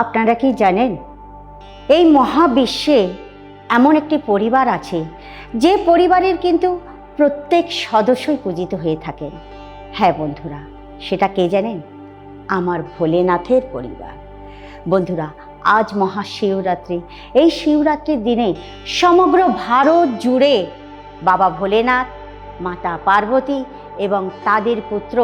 আপনারা কি জানেন, এই মহাবিশ্বে এমন একটি পরিবার আছে যে পরিবারের কিন্তু প্রত্যেক সদস্যই পূজিত হয়ে থাকেন। হ্যাঁ বন্ধুরা, সেটা কে জানেন? আমার ভোলেনাথের পরিবার। বন্ধুরা, আজ মহাশিবরাত্রি। এই শিবরাত্রির দিনে সমগ্র ভারত জুড়ে বাবা ভোলেনাথ, মাতা পার্বতী এবং তাদের পুত্র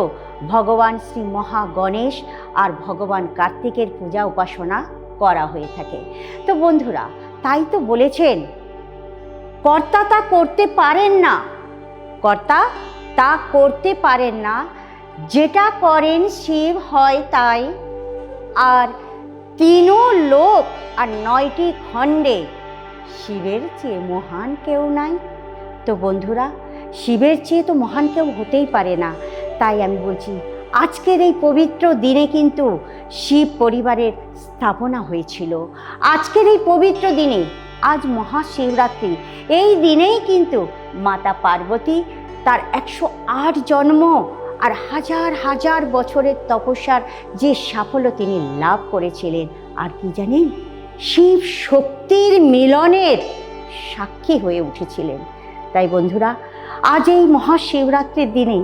ভগবান শ্রী মহাগণেশ আর ভগবান কার্তিকের পূজা উপাসনা করা হয়ে থাকে। তো বন্ধুরা, তাই তো বলেছেন, কর্তা তা করতে পারেন না, কর্তা তা করতে পারেন না, যেটা করেন শিব হয় তাই। আর তিনও লোক আর 9টি খণ্ডে শিবের চেয়ে মহান কেউ নাই। তো বন্ধুরা, শিবের চেয়ে তো মহান কেউ হতেই পারে না। তাই আমি বলছি, আজকের এই পবিত্র দিনে কিন্তু শিব পরিবারের স্থাপনা হয়েছিল। আজকের এই পবিত্র দিনে, আজ মহাশিবরাত্রি, এই দিনেই কিন্তু মাতা পার্বতী তার 108 জন্ম আর হাজার হাজার বছরের তপস্যার যে সাফল্য তিনি লাভ করেছিলেন, আর কি জানেন, শিব শক্তির মিলনের সাক্ষী হয়ে উঠেছিলেন। তাই বন্ধুরা, আজ এই মহাশিবরাত্রির দিনে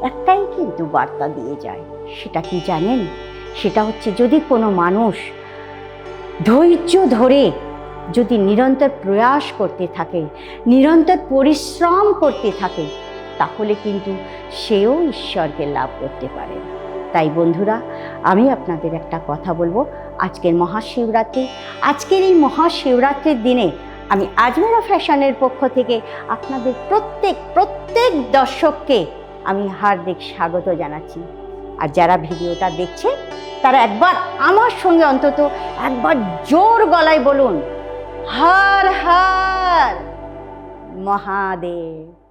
একটাই কিন্তু বার্তা দিয়ে যায়। সেটা কি জানেন? সেটা হচ্ছে, যদি কোনো মানুষ ধৈর্য ধরে যদি নিরন্তর প্রয়াস করতে থাকে, নিরন্তর পরিশ্রম করতে থাকে, তাহলে কিন্তু সেও ঈশ্বরকে লাভ করতে পারে। তাই বন্ধুরা, আমি আপনাদের একটা কথা বলবো, আজকের মহাশিবরাত্রি, আজকের এই মহাশিবরাত্রির দিনে আমি আজমেরা ফ্যাশনের পক্ষ থেকে আপনাদের প্রত্যেক দর্শককে আমি হার্দিক স্বাগত জানাচ্ছি। আর যারা ভিডিওটা দেখছে, তারা একবার আমার সঙ্গে অন্তত একবার জোর গলায় বলুন, হর হর মহাদেব।